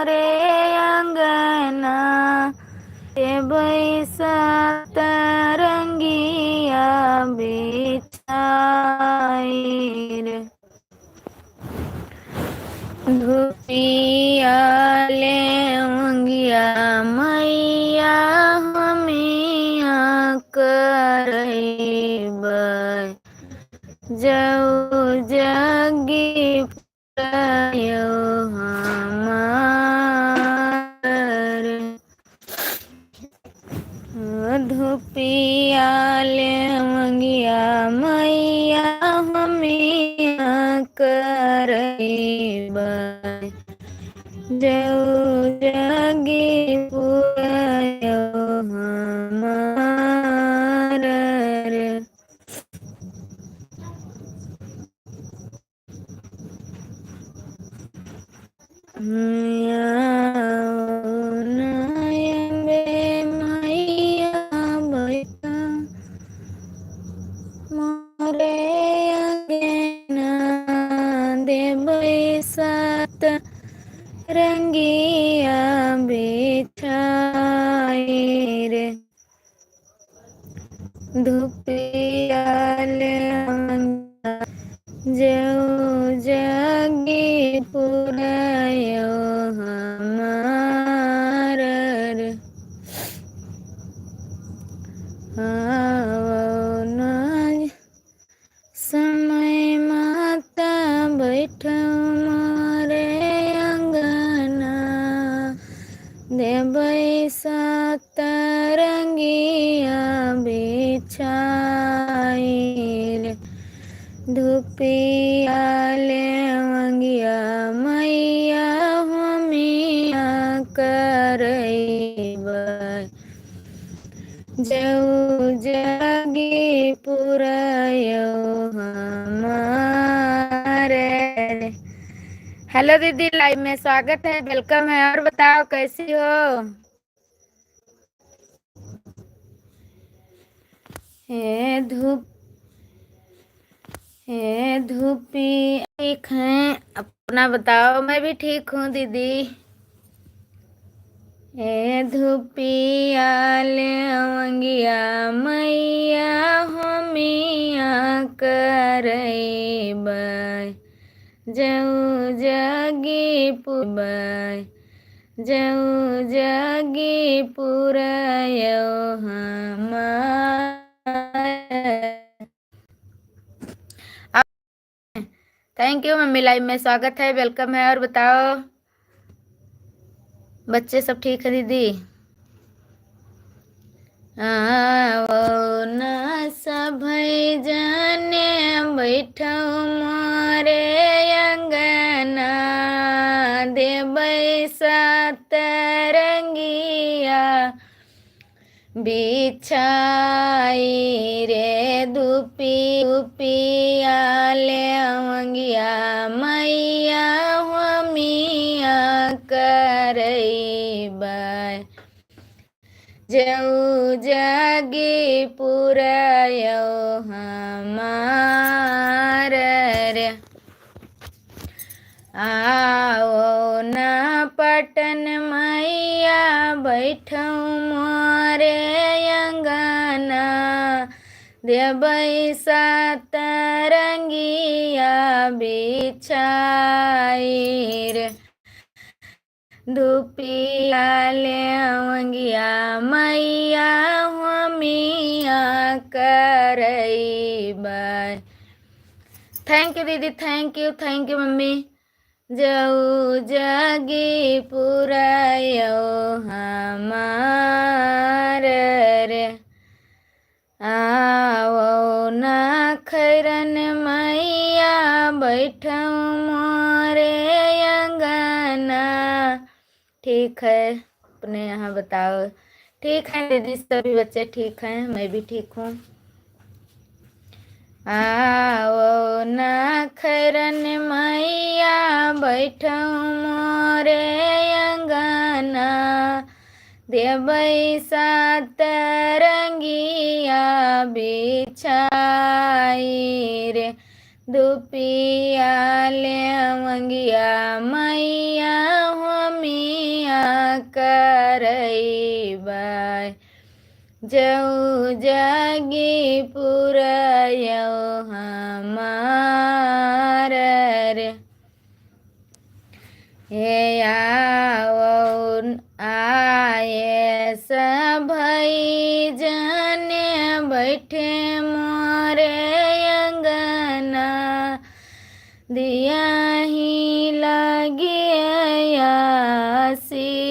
रे अंगना बैसत रंगिया बिछाई रे। धुपिया ले अंगिया मैया हमिया करैबै जऊ जगी पुरायो हमार। धुपिया ले मंगिया मैया हमिया करैबै जऊ जगी पुरायो हमार रे। मैया बैठा मोरे अंगना देबै सात रंगिया बिछाई रे। धुपिया ले जऊ जगी पुरायो हमार रे। समय माता बैठौ मोरे अंगना देबै सात रंगिया बिछाई रे। धुपिया ले मंगिया मैया हमिया करैबै जऊ जगी पुरायो हमार रे। हेलो दीदी, लाइव में स्वागत है, वेलकम है। और बताओ कैसी हो? हे धूपी ठीक है, अपना बताओ। मैं भी ठीक हूँ दीदी। हे धुपिया ले मंगिया मैया हमिया करैबै जऊ जगी पुराबै जऊ जगी पुरायो हमार। थैंक यू मम्मी, लाइव में स्वागत है, वेलकम है। और बताओ बच्चे सब ठीक है दीदी? न सभै जने बैठौ मोरे अंगना देबै सात रंगिया बिछाई रे। धुपिया ले मंगिया मैया हमिया करैबै जऊ जगी पुरायो हमार रे। आओ न पटन मैया बैठौ मोरे अंगना देबै सात रंगिया बिछाई रे। धुपिया ले मंगिया मैया हमिया करैबै। थैंक यू दीदी, थैंक यू मम्मी। जऊ जगी पुरायो हमार रे। आओ न खैरन मैया बैठौ मोरे अंगना। ठीक है, अपने यहाँ बताओ। ठीक है दीदी, सभी बच्चे ठीक हैं, मैं भी ठीक हूँ। आओ न खैरन मैया बैठौ मोरे अंगना देबै सात रंगिया बिछाई रे। धुपिया ले मंगिया मैया हम करैबाय जऊ जागी पुरयो हमार रे हे आओ आए सभई जने बैठे मोरे अंगना दिया ही लगे आशीष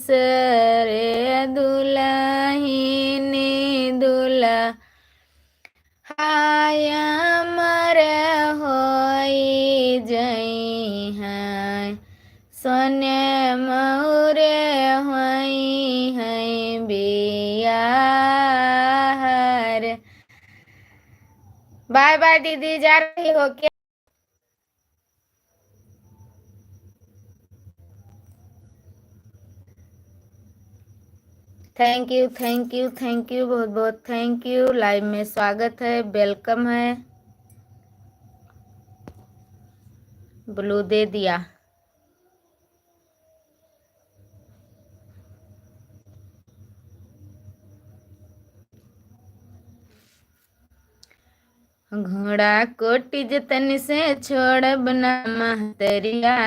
रे दुल्हिनी दुल्हा हाय अमर होई जई हैं सोने मौरे होई हैं बियाहर। बाय बाय दीदी, जा रही हो क्या? Thank you thank you thank you, बहुत बहुत थैंक यू। लाइव में स्वागत है, वेलकम है। ब्लू दे दिया। घोड़ा कोटि जतन से छोड़ बना महतरिया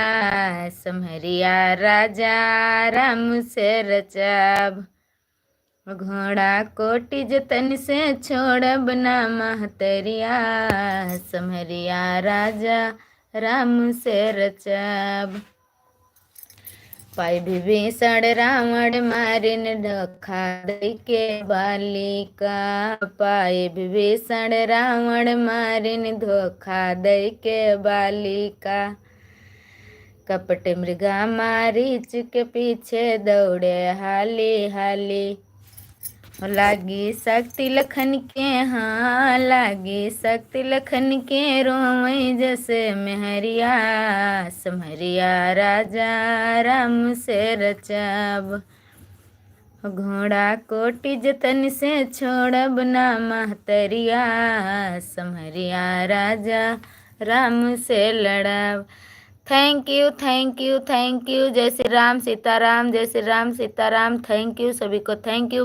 समहरिया राजा राम से रचाब। घोड़ा कोटि जतन से छोड़ बना महतरिया समहरिया राजा राम से रचाब। पाई विभीषण रावण मारिन धोखा दई के बालिका पाई विभीषण रावण मारिन धोखा दई के बालिका कपट मृगा मारीच के पीछे दौड़े हाली हाली लागी शक्ति लखन के हाँ लागी शक्ति लखन के रोवई जैसे मेहरिया समहरिया राजा राम से रचाब। घोड़ा कोटि जतन से छोड़ब ना महतरिया समहरिया राजा राम से लड़ब। Thank you thank you thank you. जय श्री राम सीताराम, जय श्री राम सीताराम। थैंक यू सभी को, थैंक यू।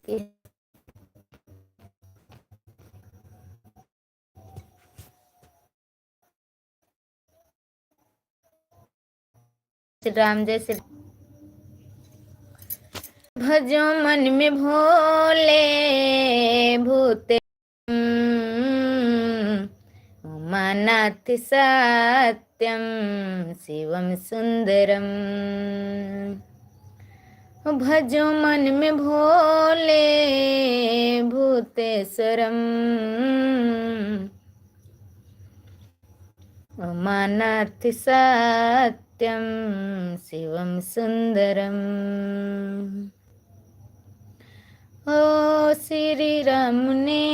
राम जय श्री भजो मन में भोले भूते उमानाथ सत्यम शिवम सुंदरम। भजो मन में भोले भूतेश्वरम उमानाथ सत्यम शिवम सुंदरम। ओ श्री राम ने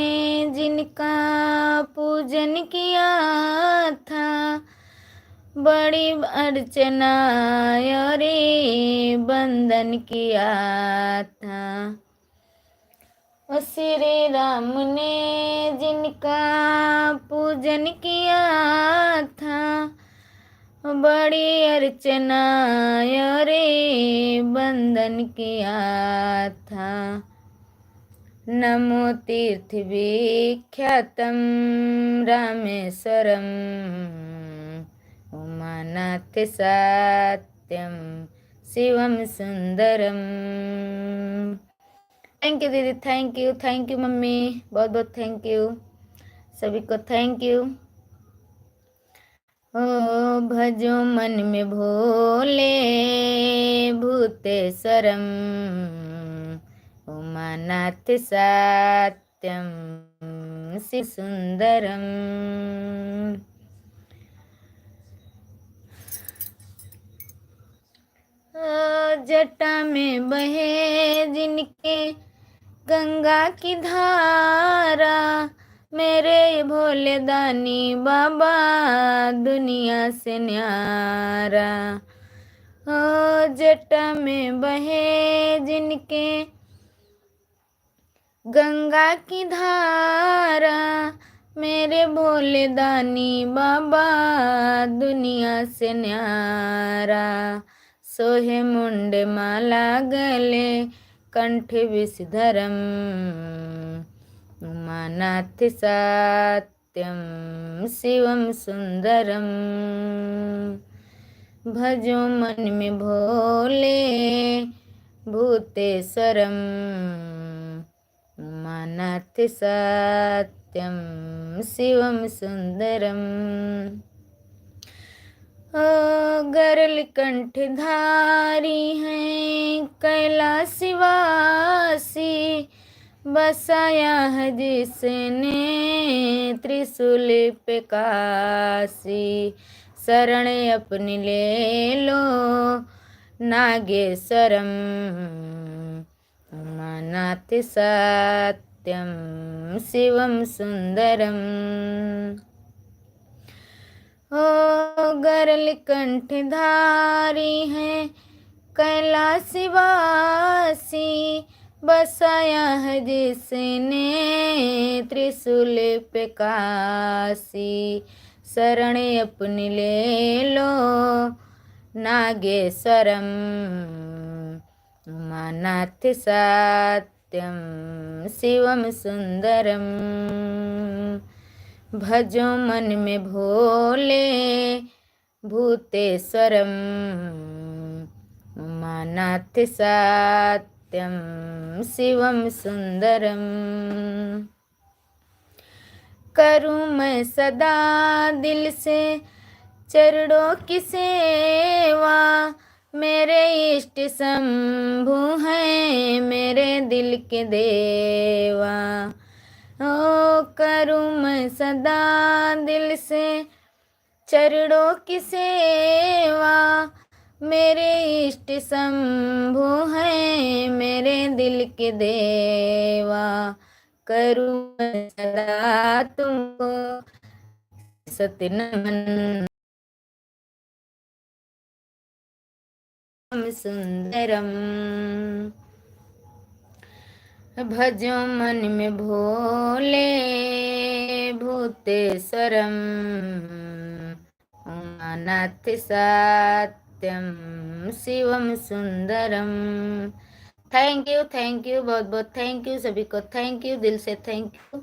जिनका पूजन किया था बड़ी अर्चना और बंदन किया था। ओ श्री राम ने जिनका पूजन किया था बड़ी अर्चना और बंदन किया था। नमो तीर्थ विख्यातम रामेश्वरम उमानाथ सत्यम शिवम सुंदरम। थैंक यू दीदी, थैंक यू मम्मी, बहुत बहुत थैंक यू सभी को, थैंक यू। ओ भजो मन में भोले भूतेश्वरम उमानाथ सत्यम शिव सुंदरम। जटा में बहे जिनके गंगा की धारा मेरे भोले दानी बाबा दुनिया से न्यारा। जटा में बहे जिनके गंगा की धारा मेरे भोले दानी बाबा दुनिया से न्यारा। सोहे मुंड माला गले कंठ विषधरम उमानाथ सत्यम शिवम सुंदरम भजो मन में भोले भूतेश्वरम उमानाथ सत्यम शिवम सुंदरम गरल कंठधारी हैं कैलाशवासी बसाया है जिसने त्रिशूल पे काशी शरण अपनी ले लो नागेश्वरम उमानाथ सत्यम शिवम सुंदरम ओ गरल कंठधारी है कैलाशवासी बसाया है जिसने त्रिशूल पे काशी शरण अपनी ले लो नागेश्वरम उमानाथ सत्यम शिवम सुंदरम भजो मन में भोले भूतेश्वरम उमानाथ सत्यम शिवम सुंदरम करूँ मैं सदा दिल से चरणों की सेवा मेरे इष्ट शंभु हैं मेरे दिल के देवा ओ करूँ मैं सदा दिल से चरणों की सेवा मेरे इष्ट शंभु हैं मेरे दिल के देवा करूँ मैं सदा तुमको सत्य नमन सुंदरम भजो मन में भोले भूतेश्वरम उमानाथ सत्यम शिवम सुंदरम। थैंक यू बहुत बहुत थैंक यू सभी को, थैंक यू दिल से थैंक यू।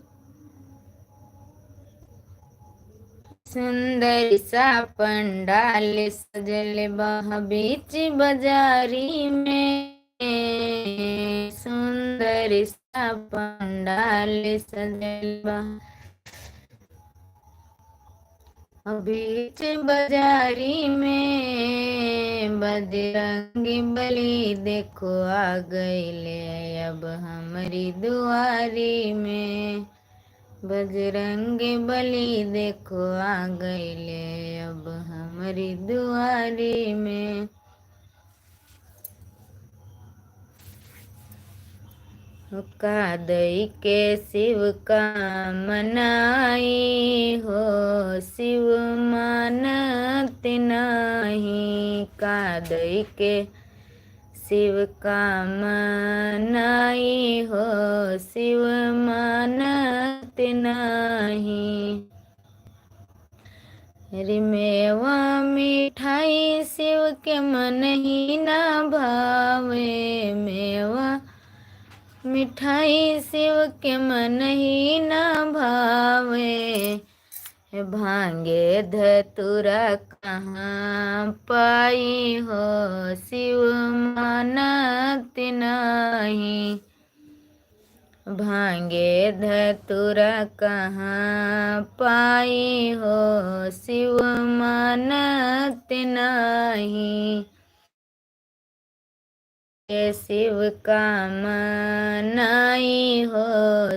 सुंदर सा पंडाल सजल बह बीच बाजारी में सुंदर सा पंडाल सजल बह बीच बाजारी में बजरंगी बली देखो आ गईले अब हमारी दुआरी में बजरंगी बली देखो आ गईले अब हमारी दुआरी में। कादई के शिव का मनाई हो शिव मानत नाही कादई के शिव का मनाई हो शिव मानत नाही मेवा मिठाई शिव के मन ही ना भावे मेवा मिठाई शिव के मन ही ना भावे भांगे धतुरा कहाँ पाई हो शिव मानत नाही भांगे धतुरा कहाँ पाई हो शिव मानत नाही शिव का मनाई हो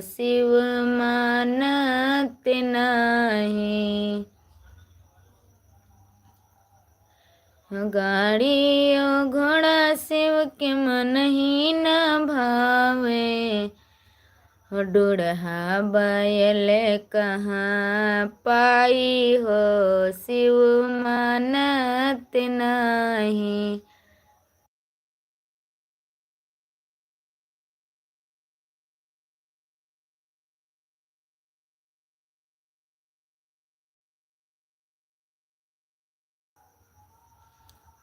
शिव मानत नाही गाड़ी और घोड़ा शिव के मन ही न भावे डूढ़ा बैल कहाँ पाई हो शिव मानत नाही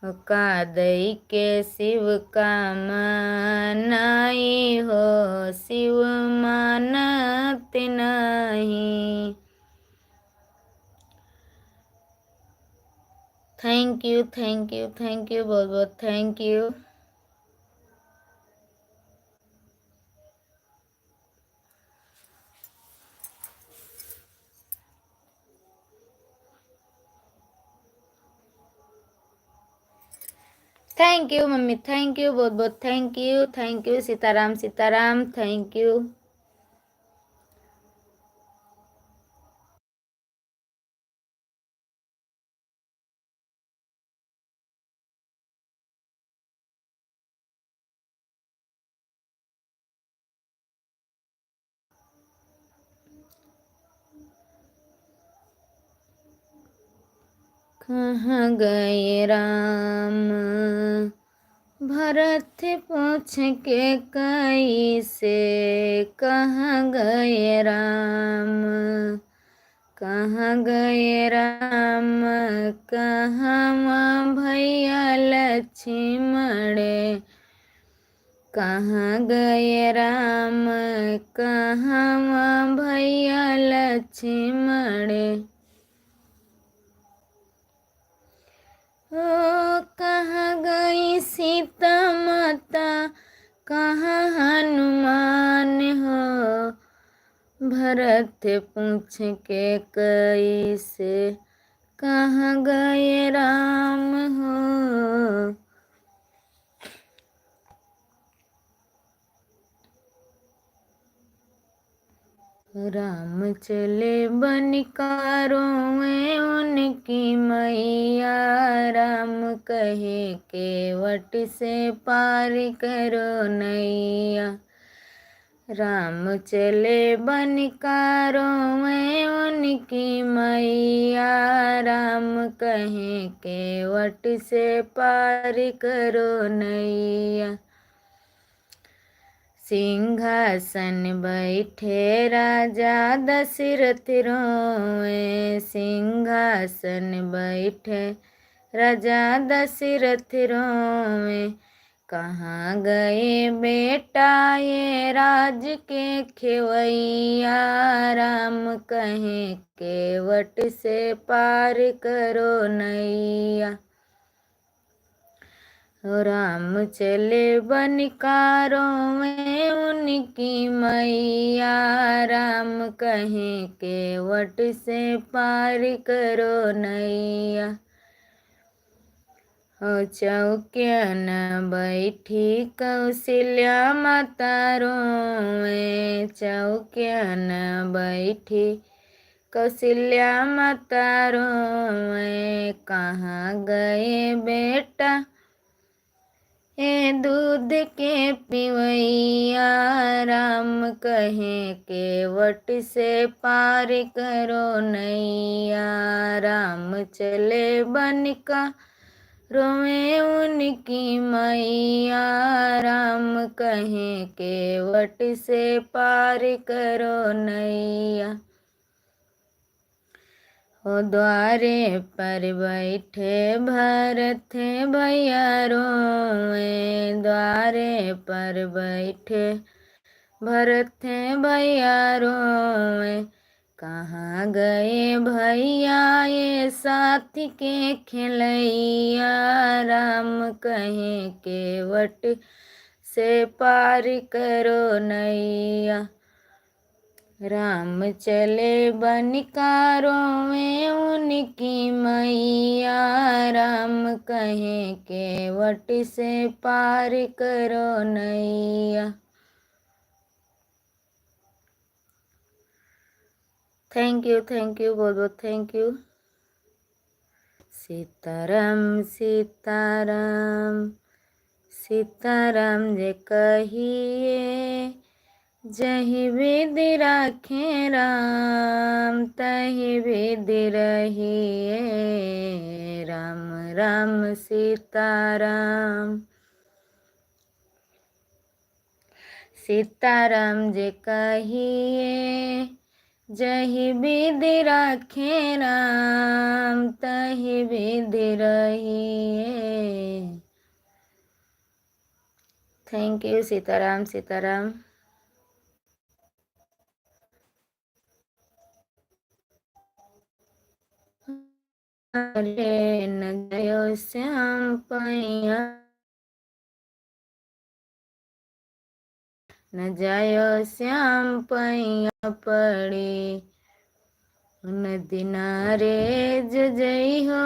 कादई के शिव का मनाई हो, शिव मानत नहीं। Thank you thank you thank you, बहुत बहुत thank you. Thank you mummy, thank you, बहुत बहुत thank you Sitaram Sitaram, thank you. कहाँ गए राम, भरत पूछ के कई से, कहाँ गए राम, कहाँ गए राम, कहाँ भैया लक्ष्मण, कहाँ गए राम, कहाँ भैया लक्ष्मण। ओ कहाँ गई सीता माता, कहाँ हनुमान हो, भरत पूछ के कई से, कहाँ गए राम हो। राम चले बनिकारों में उनकी मैया, राम कहे केवट से पार करो नैया। राम चले बनिकारों में उनकी मैया, राम कहे केवट से पार करो नैया। सिंहासन बैठे राजा दशरथ रोए, सिंहासन बैठे राजा दशरथ रोए, कहाँ गए बेटा ये राज के खेवैया, राम कहे केवट से पार करो नैया। राम चले बनिकारों में उनकी मैया, राम कहे केवट से पार करो नैया। चौकिया न बैठी कौशल्या माता रोए, चौकिया न बैठी कौशल्या माता रोए, कहाँ गए बेटा ए दूध के पिवैया, राम कहे केवट से पार करो नैया। राम चले बनिका रोए उनकी मैया, राम कहे केवट से पार करो नैया। ओ द्वारे पर बैठे भरत भैया रोए, द्वारे पर बैठे भरत भैया रोए, कहाँ गए भैया ये साथ के खेलैया, राम कहे केवट से पार करो नैया। राम चले बनिकारों में उनकी मैया, राम कहे केवट से पार करो नैया। थैंक यू बहुत बहुत थैंक यू। सीताराम सीताराम सीताराम जे कहिए, जही विधि राखे राम, तही विधि रहिए, राम राम सीताराम। सीताराम जे कहिए, जही विधि राखे राम तही विधि रहिए। Thank you. सीताराम सीताराम। अरे न जयो श्याम पैया न जायो श्याम पैया पड़े। नदिनारे जो जई हो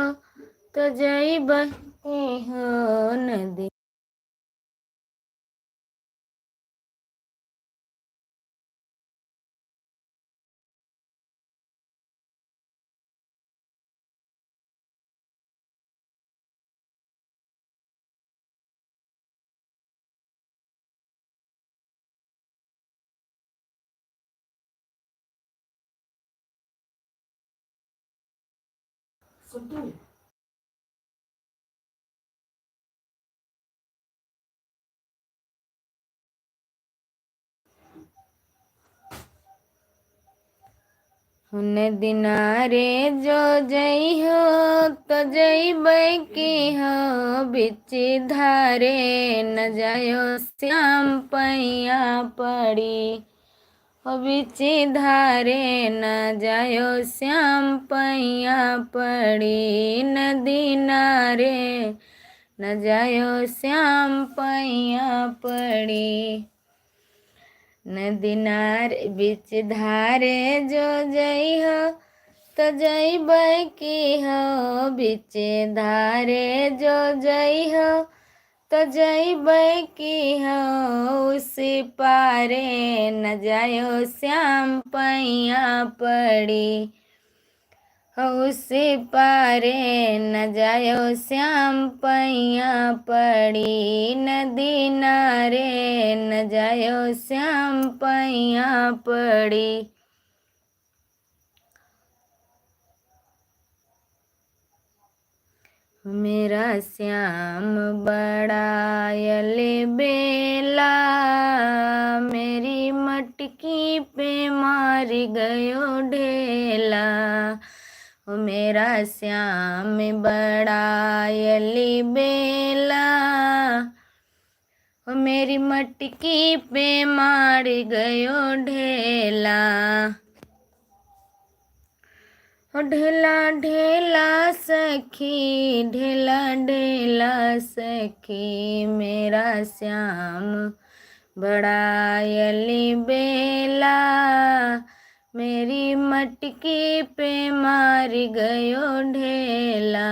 तो जई बहती हो नदी। दिनारे जो जई हो तो जई की हो बिच धारे न जायो श्याम पैया पड़ी। हो बिच धारे न जायो श्याम पैया पड़ी। नदी नारे न जायो श्याम पैया पड़ी। नदी नारे बिच धारे जो जई हो तो जई की हो बिच धारे जो जई हो तो जई की हो उस पारे न जायो श्याम पैया पड़ी। उस पारे न जायो श्याम पैया पड़ी। नदी नारे न जायो श्याम पैया पड़ी। मेरा श्याम बड़ायल बेला मेरी मटकी पे मार गयो ढेला। मेरा श्याम बड़ायल बेला मेरी मटकी पे मार गयो ढेला। ढेला ढेला सखी ढेला ढेला सखी मेरा श्याम बड़ायल बेला मेरी मटकी पे मार गयो ढेला।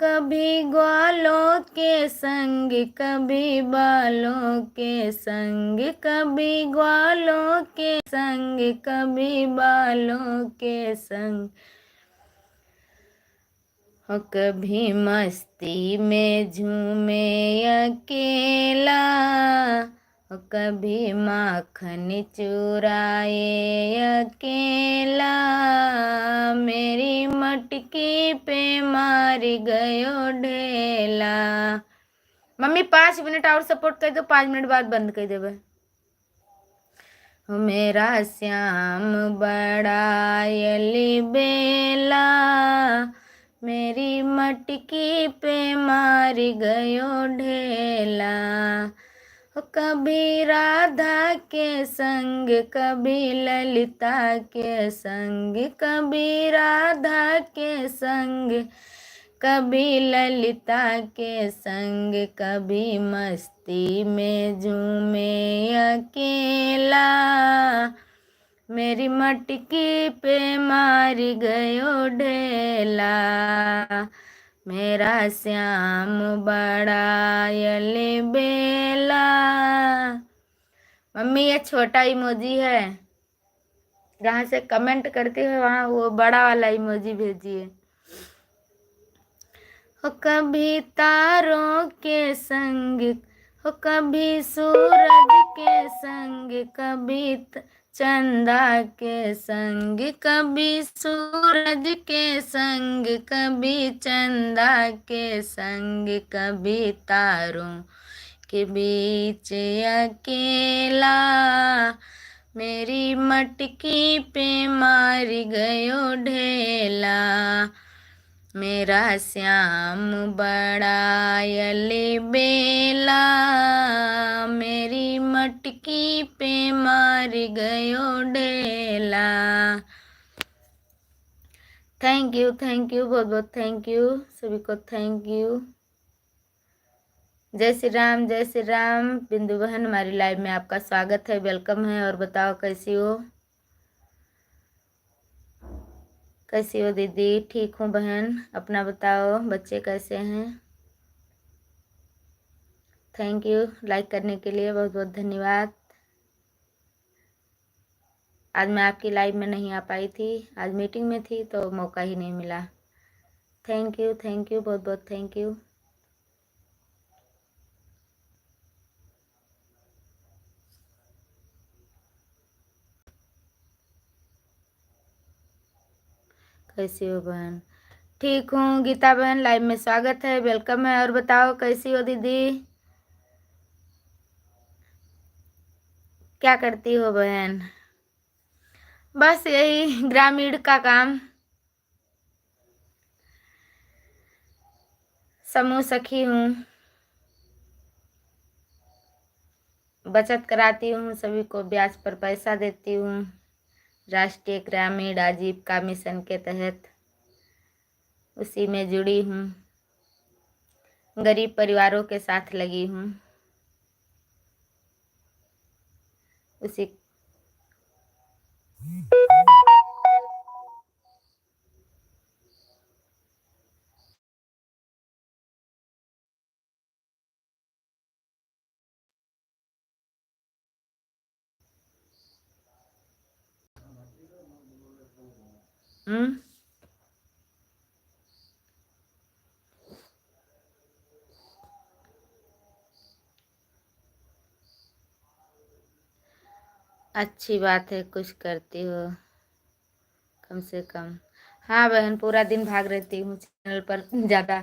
कभी ग्वालों के संग कभी बालों के संग कभी ग्वालों के संग कभी बालों के संग। कभी मस्ती में झूमे अकेला कभी माखन चुराए अकेला। मेरी मटकी पे मार गयो ढेला। मम्मी 5 मिनट और सपोर्ट कर दो 5 मिनट बाद बंद कर देवे। मेरा श्याम बड़ायल बेला मेरी मटकी पे मार गयो ढेला। कभी राधा के संग कभी ललिता के संग कभी राधा के संग कभी ललिता के संग कभी मस्ती में झूमे अकेला। मेरी मटकी पे मार गयो ढेला। मेरा श्याम बड़ायल बेला। मम्मी ये छोटा इमोजी है जहाँ से कमेंट करती है वहाँ वो बड़ा वाला इमोजी भेजिए। हो कभी तारों के संग हो कभी सूरज के संग कभी चंदा के संग कभी सूरज के संग कभी चंदा के संग कभी तारों के बीच अकेला। मेरी मटकी पे मार गयो ढेला, मेरा श्याम बड़ा यली बेला, मेरी मटकी पे मार गयो ढेला। थैंक यू, बहुत बहुत थैंक यू सभी को, थैंक यू। जय श्री राम, जय श्री राम। बिंदु बहन, हमारी लाइव में आपका स्वागत है, वेलकम है। और बताओ कैसी हो? कैसी हो दीदी? ठीक हूँ बहन, अपना बताओ, बच्चे कैसे हैं? थैंक यू लाइक करने के लिए, बहुत बहुत धन्यवाद। आज मैं आपकी लाइव में नहीं आ पाई थी, आज मीटिंग में थी तो मौका ही नहीं मिला। थैंक यू, बहुत बहुत थैंक यू। कैसी हो बहन? ठीक हूँ गीता बहन, लाइव में स्वागत है, वेलकम है। और बताओ कैसी हो दीदी? क्या करती हो बहन? बस यही ग्रामीण का काम, समूह सखी हूँ, बचत कराती हूँ, सभी को ब्याज पर पैसा देती हूँ, राष्ट्रीय ग्रामीण आजीविका मिशन के तहत उसी में जुड़ी हूँ, गरीब परिवारों के साथ लगी हूँ उसी। अच्छी बात है, कुछ करती हो कम से कम। हाँ बहन, पूरा दिन भाग रहती हूँ चैनल पर, ज़्यादा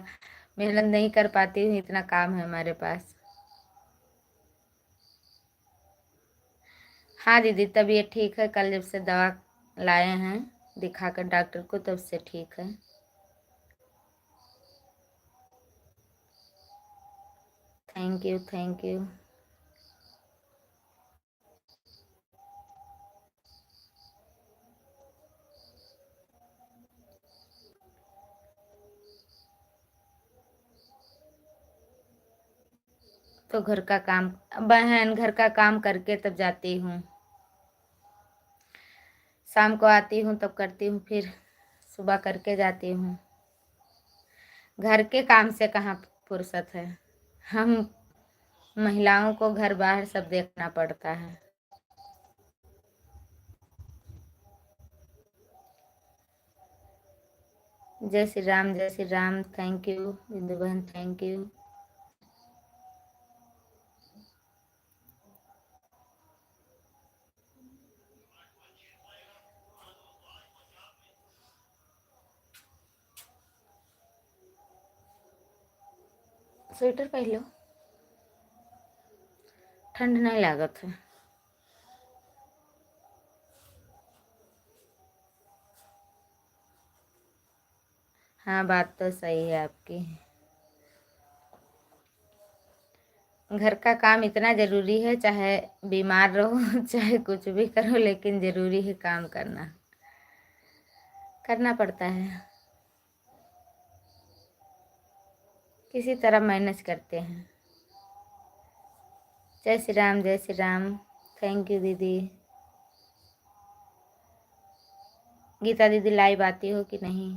मेहनत नहीं कर पाती हूँ, इतना काम है हमारे पास। हाँ दीदी, तबीयत ठीक है, कल जब से दवा लाए हैं दिखाकर डॉक्टर को तब से ठीक है। Thank you, thank you. तो घर का काम बहन, घर का काम करके तब जाती हूँ, शाम को आती हूँ तब करती हूँ, फिर सुबह करके जाती हूँ। घर के काम से कहाँ फुर्सत है, हम महिलाओं को घर बाहर सब देखना पड़ता है। जय श्री राम, जय श्री राम। थैंक यू बिंदु बहन, थैंक यू। स्वेटर पहन लो, ठंड नहीं लागत है। हाँ बात तो सही है आपकी, घर का काम इतना ज़रूरी है, चाहे बीमार रहो चाहे कुछ भी करो, लेकिन ज़रूरी है काम करना, करना पड़ता है, किसी तरह मैनेज करते हैं। जय श्री राम, जय श्री राम। थैंक यू दीदी। गीता दीदी लाइव आती हो कि नहीं?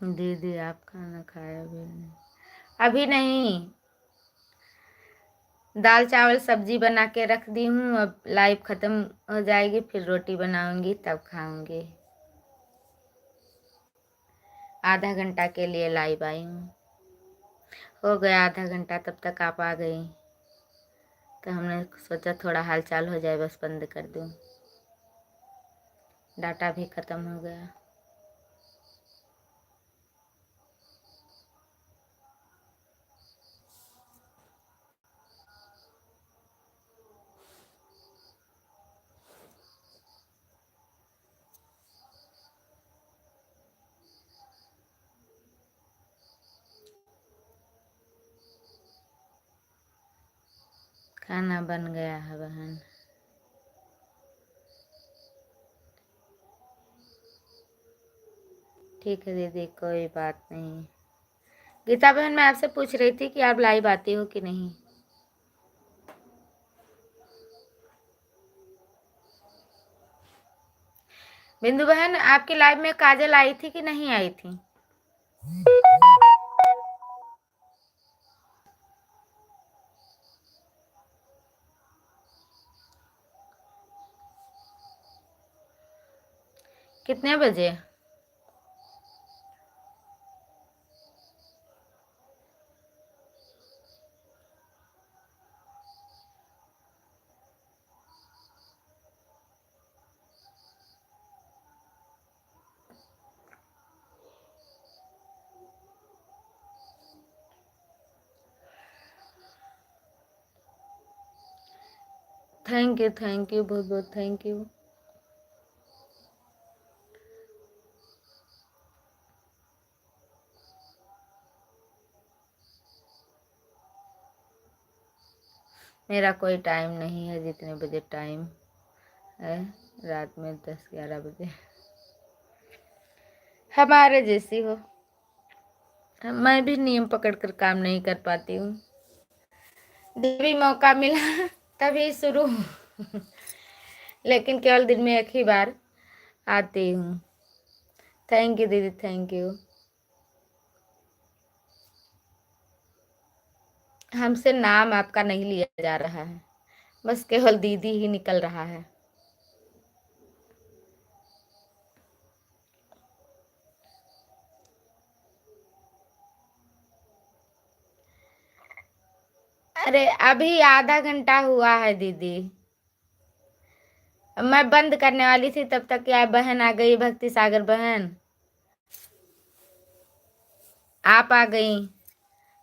दीदी आप खाना खाया भी नहीं? अभी नहीं, दाल चावल सब्जी बना के रख दी हूँ। अब लाइव खत्म हो जाएगी, फिर रोटी बनाऊंगी तब खाऊंगी। आधा घंटा के लिए लाइव आई हूँ। हो गया आधा घंटा, तब तक आप आ गई, तो हमने सोचा थोड़ा हाल चाल हो जाए, बस बंद कर दूँ। डाटा भी ख़त्म हो गया। खाना बन गया है बहन। ठीक है दीदी, कोई बात नहीं। गीता बहन, मैं आपसे पूछ रही थी कि आप लाइव आती हो कि नहीं। बिंदु बहन, आपकी लाइव में काजल आई थी कि नहीं आई थी? कितने बजे? थैंक यू, बहुत बहुत थैंक यू। मेरा कोई टाइम नहीं है, जितने बजे टाइम है, रात में 10-11 बजे, हमारे जैसी हो। मैं भी नियम पकड़ कर काम नहीं कर पाती हूँ। जब भी मौका मिला तभी शुरू लेकिन केवल दिन में एक ही बार आती हूँ। थैंक यू दीदी, थैंक यू। हमसे नाम आपका नहीं लिया जा रहा है, बस केवल दीदी ही निकल रहा है। अरे अभी आधा घंटा हुआ है दीदी, मैं बंद करने वाली थी, तब तक क्या बहन आ गई, भक्ति सागर बहन आप आ गई,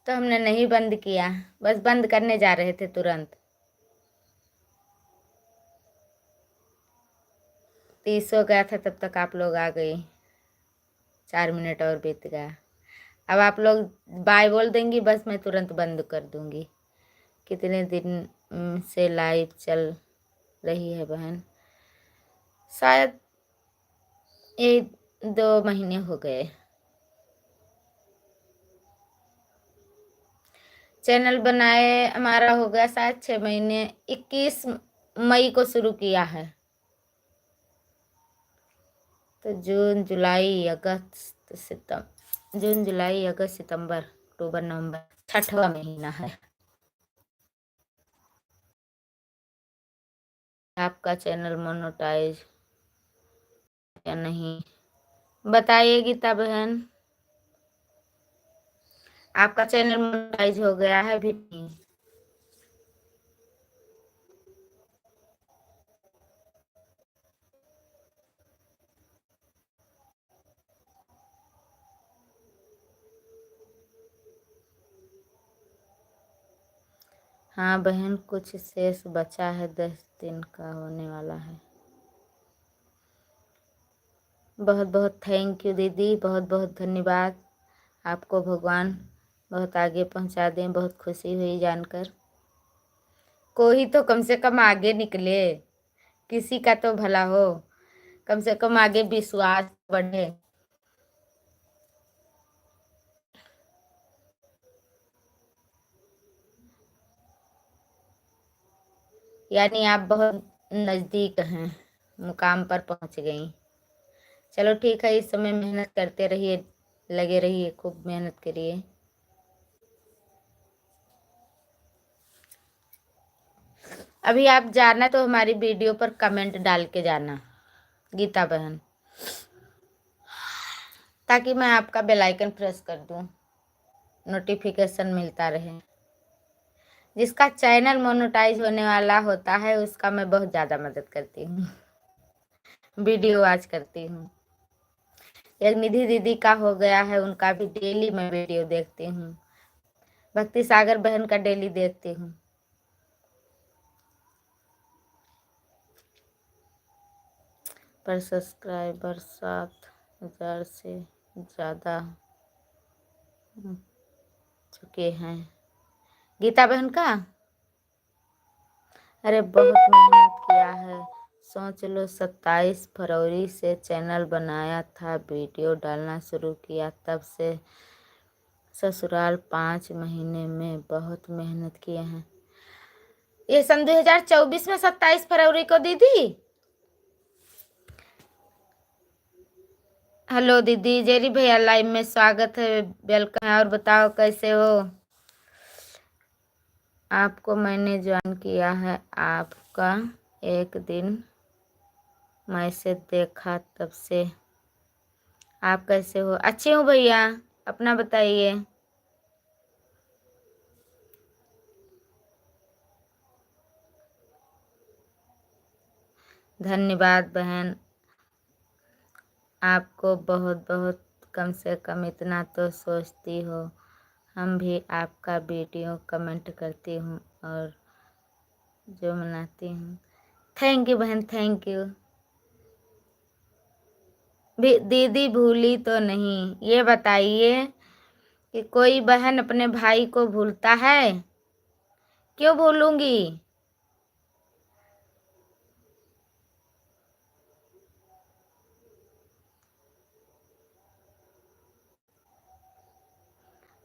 तो हमने नहीं बंद किया, बस बंद करने जा रहे थे तुरंत। 30 हो गया था, तब तक आप लोग आ गई। 4 मिनट और बीत गया। अब आप लोग बाय बोल देंगी, बस मैं तुरंत बंद कर दूंगी। कितने दिन से लाइव चल रही है बहन? शायद 1-2 महीने हो गए। चैनल बनाए हमारा हो गया शायद 6 महीने। 21 मई को शुरू किया है, तो जून जुलाई अगस्त सितंबर, जून जुलाई अगस्त सितंबर अक्टूबर नवंबर, 6वां महीना है। आपका चैनल मोनेटाइज या नहीं बताइए गीता बहन। आपका चैनल मोनेटाइज हो गया है भी नहीं? हाँ बहन, कुछ शेष बचा है, 10 दिन का होने वाला है। बहुत बहुत थैंक यू दीदी, बहुत बहुत धन्यवाद। आपको भगवान बहुत आगे पहुंचा दें। बहुत खुशी हुई जानकर। कोई तो कम से कम आगे निकले, किसी का तो भला हो, कम से कम आगे विश्वास बढ़े। यानी आप बहुत नज़दीक हैं, मुकाम पर पहुंच गई। चलो ठीक है, इस समय मेहनत करते रहिए, लगे रहिए, खूब मेहनत करिए। अभी आप जाना तो हमारी वीडियो पर कमेंट डाल के जाना गीता बहन, ताकि मैं आपका बेल आइकन प्रेस कर दूं, नोटिफिकेशन मिलता रहे। जिसका चैनल मोनेटाइज होने वाला होता है उसका मैं बहुत ज़्यादा मदद करती हूँ, वीडियो वॉच करती हूँ। एक निधि दीदी का हो गया है, उनका भी डेली मैं वीडियो देखती हूँ। भक्ति सागर बहन का डेली देखती हूँ। पर सब्सक्राइबर 7,000 से ज़्यादा चुके हैं। गीता बहन का अरे बहुत मेहनत किया है, सोच लो 27 फरवरी से चैनल बनाया था, वीडियो डालना शुरू किया, तब से ससुराल 5 महीने में बहुत मेहनत किए हैं। ये सन 2024 में 27 फरवरी को दीदी। हेलो दीदी, जेरी भैया लाइव में स्वागत है, वेलकम है। और बताओ कैसे हो? आपको मैंने ज्वाइन किया है, आपका एक दिन मैसेज देखा तब से। आप कैसे हो? अच्छी हूँ भैया, अपना बताइए। धन्यवाद बहन, आपको बहुत बहुत, कम से कम इतना तो सोचती हो। हम भी आपका वीडियो कमेंट करती हूँ और जो मनाती हूँ। थैंक यू बहन, थैंक यू। दीदी भूली तो नहीं, ये बताइए कि कोई बहन अपने भाई को भूलता है? क्यों भूलूंगी?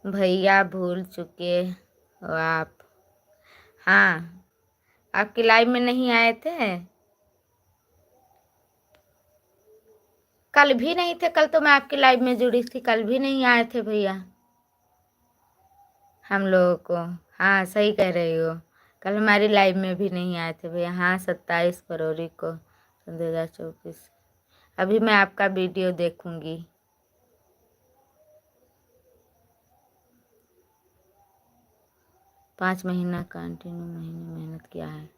भैया भूल चुके हो आप। हाँ, आपकी लाइव में नहीं आए थे? कल भी नहीं थे, कल तो मैं आपकी लाइव में जुड़ी थी, कल भी नहीं आए थे भैया हम लोगों को। हाँ सही कह रही हो, कल हमारी लाइव में भी नहीं आए थे भैया। हाँ 27 फरवरी को 2024। अभी मैं आपका वीडियो देखूंगी। पाँच महीना कंटिन्यू महीने मेहनत किया है।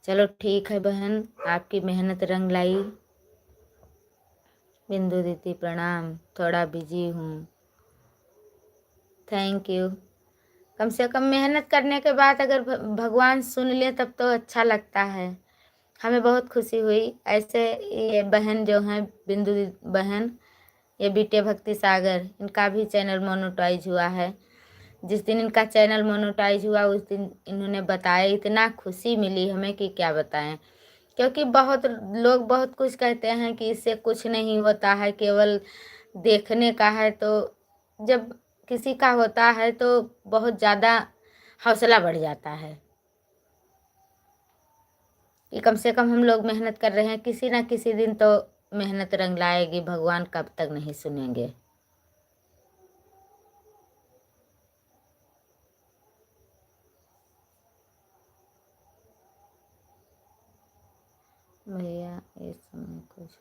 चलो ठीक है बहन, आपकी मेहनत रंग लाई। बिंदु दीदी प्रणाम, थोड़ा बिजी हूँ। Thank you. कम से कम मेहनत करने के बाद अगर भगवान सुन ले तब तो अच्छा लगता है, हमें बहुत खुशी हुई। ऐसे ये बहन जो हैं बिंदु बहन, ये बीटे भक्ति सागर, इनका भी चैनल मोनेटाइज हुआ है। जिस दिन इनका चैनल मोनेटाइज हुआ उस दिन इन्होंने बताया, इतना खुशी मिली हमें कि क्या बताएं। क्योंकि बहुत लोग बहुत कुछ कहते हैं कि इससे कुछ नहीं होता है, केवल देखने का है। तो जब किसी का होता है तो बहुत ज़्यादा हौसला बढ़ जाता है कि कम से कम हम लोग मेहनत कर रहे हैं, किसी ना किसी दिन तो मेहनत रंग लाएगी, भगवान कब तक नहीं सुनेंगे। भैया इस समय कुछ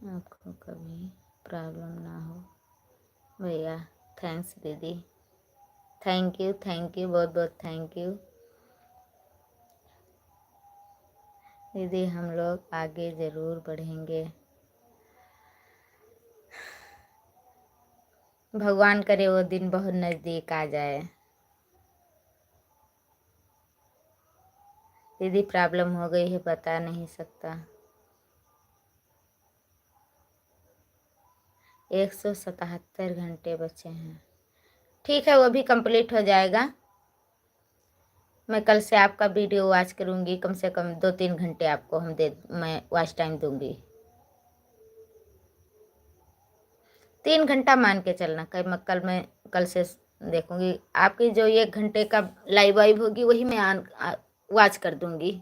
आपको कभी प्रॉब्लम ना हो भैया। थैंक्स दीदी, थैंक यू, थैंक यू, बहुत बहुत थैंक यू दीदी। हम लोग आगे ज़रूर बढ़ेंगे, भगवान करे वो दिन बहुत नज़दीक आ जाए। दीदी प्रॉब्लम हो गई है, बता नहीं सकता। 177 घंटे बचे हैं। ठीक है, वो भी कंप्लीट हो जाएगा। मैं कल से आपका वीडियो वॉच करूँगी, कम से कम 2-3 घंटे आपको मैं वॉच टाइम दूंगी। 3 घंटा मान के चलना, कल से देखूंगी। आपकी जो 1 घंटे का लाइव वाइव होगी वही मैं वॉच कर दूंगी।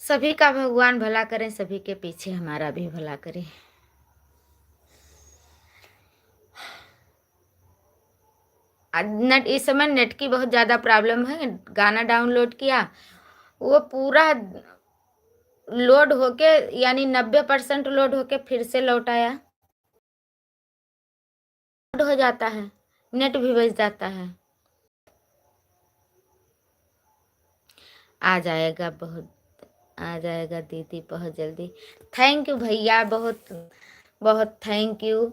सभी का भगवान भला करें, सभी के पीछे हमारा भी भला करे। नेट इस समय नेट की बहुत ज़्यादा प्रॉब्लम है। गाना डाउनलोड किया, वो पूरा लोड होके यानी 90% लोड होके फिर से लौट आया। लोड हो जाता है, नेट भी बच जाता है। आ जाएगा दीदी बहुत जल्दी। थैंक यू भैया, बहुत बहुत थैंक यू।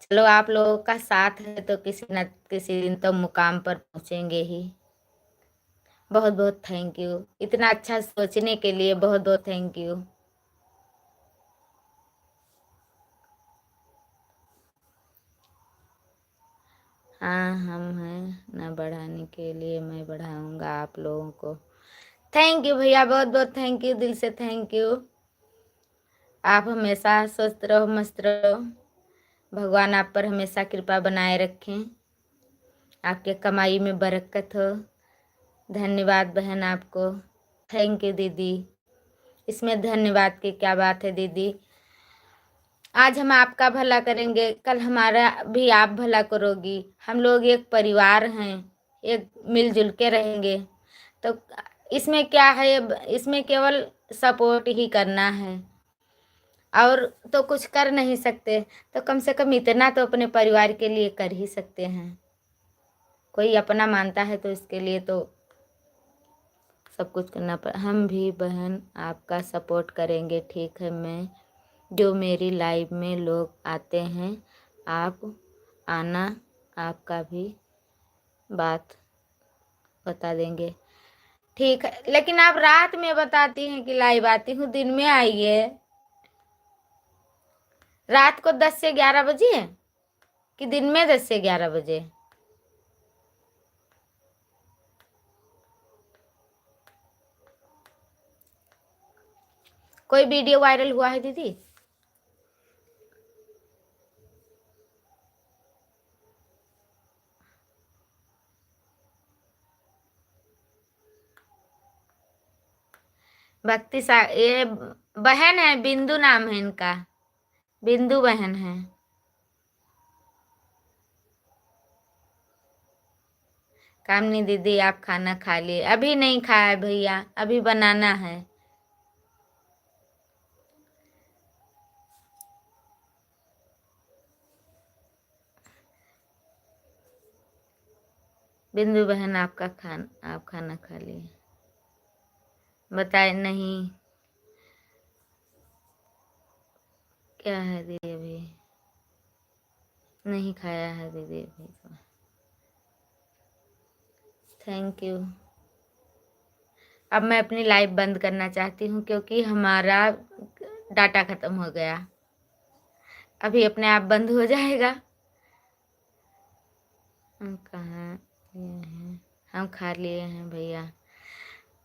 चलो आप लोगों का साथ है तो किसी न किसी दिन तो मुकाम पर पहुंचेंगे ही। बहुत बहुत थैंक यू, इतना अच्छा सोचने के लिए बहुत बहुत थैंक यू। हाँ हम हैं न बढ़ाने के लिए, मैं बढ़ाऊंगा आप लोगों को। थैंक यू भैया, बहुत बहुत थैंक यू, दिल से थैंक यू। आप हमेशा स्वस्थ रहो, मस्त रहो, भगवान आप पर हमेशा कृपा बनाए रखें, आपके कमाई में बरकत हो। धन्यवाद बहन आपको, थैंक यू दीदी। इसमें धन्यवाद की क्या बात है दीदी। आज हम आपका भला करेंगे, कल हमारा भी आप भला करोगी। हम लोग एक परिवार हैं, एक मिलजुल के रहेंगे। तो इसमें क्या है, इसमें केवल सपोर्ट ही करना है और तो कुछ कर नहीं सकते। तो कम से कम इतना तो अपने परिवार के लिए कर ही सकते हैं। कोई अपना मानता है तो इसके लिए तो सब कुछ करना पड़। हम भी बहन आपका सपोर्ट करेंगे, ठीक है। मैं जो मेरी लाइफ में लोग आते हैं, आप आना, आपका भी बात बता देंगे, ठीक है। लेकिन आप रात में बताती हैं कि लाइव आती हूँ, दिन में आइए। रात को 10 से 11 बजे कि दिन में 10 से 11 बजे? कोई वीडियो वायरल हुआ है दीदी? भक्ति सा ये बहन है, बिंदु नाम है इनका, बिंदु बहन है। कामनी दीदी आप खाना खा लिए? अभी नहीं खाया है भैया, अभी बनाना है। बिंदु बहन आप खाना खा लिए? बताए नहीं क्या है दीदी, अभी नहीं खाया है दीदी अभी तो। Thank you. अब मैं अपनी लाइव बंद करना चाहती हूँ क्योंकि हमारा डाटा खत्म हो गया। अभी अपने आप बंद हो जाएगा। हम कहाँ लिए हैं? हम खा लिए हैं भैया।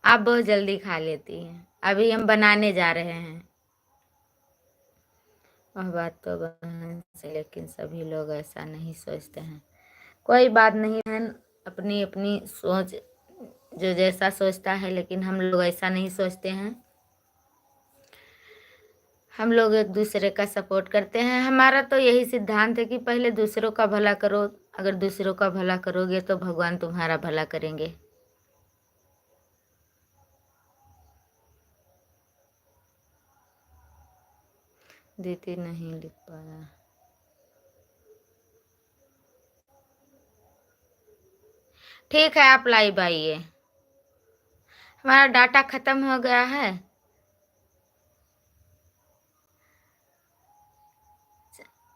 आप बहुत जल्दी खा लेती हैं, अभी हम बनाने जा रहे हैं। वह बात तो बहन से, लेकिन सभी लोग ऐसा नहीं सोचते हैं। कोई बात नहीं बहन, अपनी अपनी सोच जो जैसा सोचता है, लेकिन हम लोग ऐसा नहीं सोचते हैं। हम लोग एक दूसरे का सपोर्ट करते हैं। हमारा तो यही सिद्धांत है कि पहले दूसरों का भला करो। अगर दूसरों का भला करोगे तो भगवान तुम्हारा भला करेंगे। दीदी नहीं लिख पाया। ठीक है, आप लाइव आइए। हमारा डाटा खत्म हो गया है।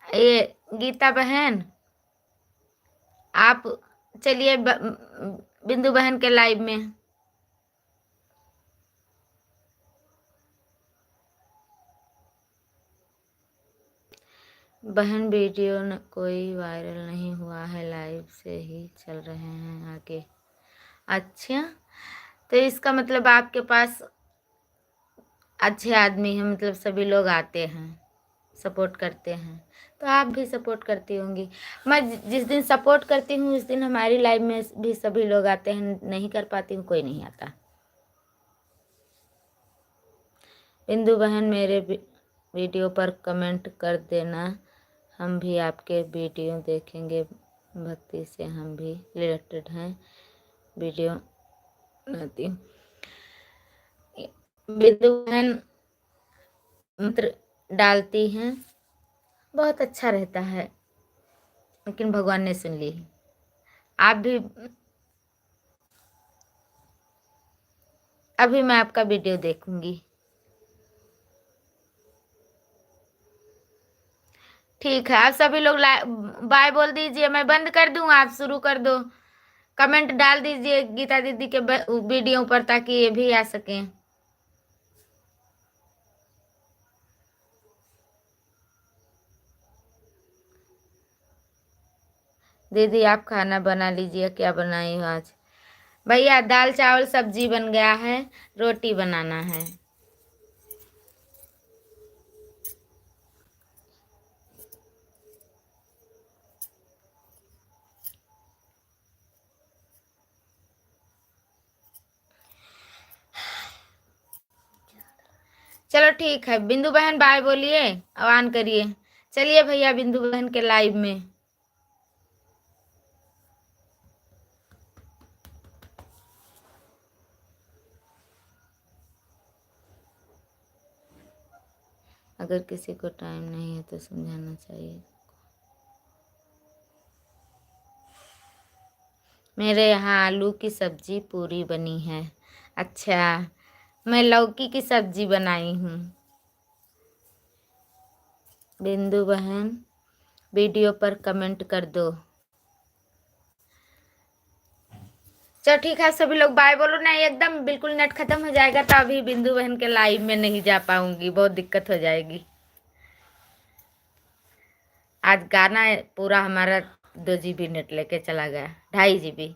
ये गीता बहन, आप चलिए बिंदु बहन के लाइव में। बहन वीडियो कोई वायरल नहीं हुआ है, लाइव से ही चल रहे हैं आगे। अच्छा, तो इसका मतलब आपके पास अच्छे आदमी हैं, मतलब सभी लोग आते हैं। सपोर्ट करते हैं, तो आप भी सपोर्ट करती होंगी। मैं जिस दिन सपोर्ट करती हूँ उस दिन हमारी लाइफ में भी सभी लोग आते हैं, नहीं कर पाती हूँ कोई नहीं आता। बिंदु बहन मेरे वीडियो पर कमेंट कर देना, हम भी आपके वीडियो देखेंगे, भक्ति से हम भी रिलेटेड हैं, वीडियो बनाती हूँ। बिंदु बहन मंत्र डालती हैं, बहुत अच्छा रहता है, लेकिन भगवान ने सुन ली। आप भी, अभी मैं आपका वीडियो देखूंगी। ठीक है, आप सभी लोग बाय बोल दीजिए, मैं बंद कर दूं, आप शुरू कर दो। कमेंट डाल दीजिए गीता दीदी के वीडियो पर ताकि ये भी आ सकें। दीदी आप खाना बना लीजिए, क्या बनाई हो आज? भैया दाल चावल सब्जी बन गया है, रोटी बनाना है। चलो ठीक है, बिंदु बहन बाय बोलिए, अब ऑन करिए। चलिए भैया बिंदु बहन के लाइव में। अगर किसी को टाइम नहीं है तो समझाना चाहिए। मेरे यहाँ आलू की सब्जी पूरी बनी है। अच्छा, मैं लौकी की सब्जी बनाई हूँ। बिंदु बहन वीडियो पर कमेंट कर दो। चलो ठीक है, सभी लोग बाय बोलो। नहीं, एकदम बिल्कुल नेट खत्म हो जाएगा तो अभी बिंदु बहन के लाइव में नहीं जा पाऊंगी, बहुत दिक्कत हो जाएगी। आज गाना पूरा हमारा 2 GB नेट लेके चला गया, 2.5 GB।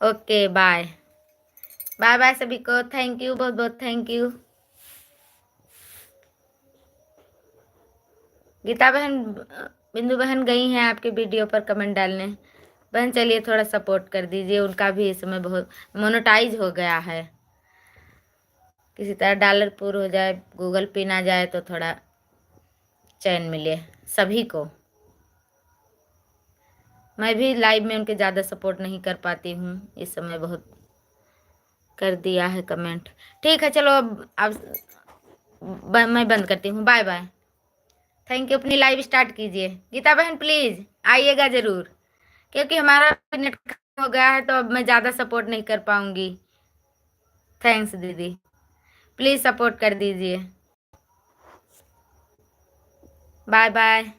Okay bye bye bye सभी को, थैंक यू, बहुत बहुत थैंक यू। गीता बहन बिंदु बहन गई हैं आपके वीडियो पर कमेंट डालने। बहन चलिए थोड़ा सपोर्ट कर दीजिए, उनका भी इस समय बहुत मोनेटाइज हो गया है। किसी तरह डॉलर पूर हो जाए, गूगल पे ना जाए तो थोड़ा चैन मिले सभी को। मैं भी लाइव में उनके ज़्यादा सपोर्ट नहीं कर पाती हूँ इस समय, बहुत कर दिया है कमेंट। ठीक है चलो, अब मैं बंद करती हूँ, बाय बाय, थैंक यू। अपनी लाइव स्टार्ट कीजिए गीता बहन, प्लीज़ आइएगा ज़रूर, क्योंकि हमारा नेट खत्म हो गया है तो अब मैं ज़्यादा सपोर्ट नहीं कर पाऊँगी। थैंक्स दीदी, प्लीज़ सपोर्ट कर दीजिए। Bye bye.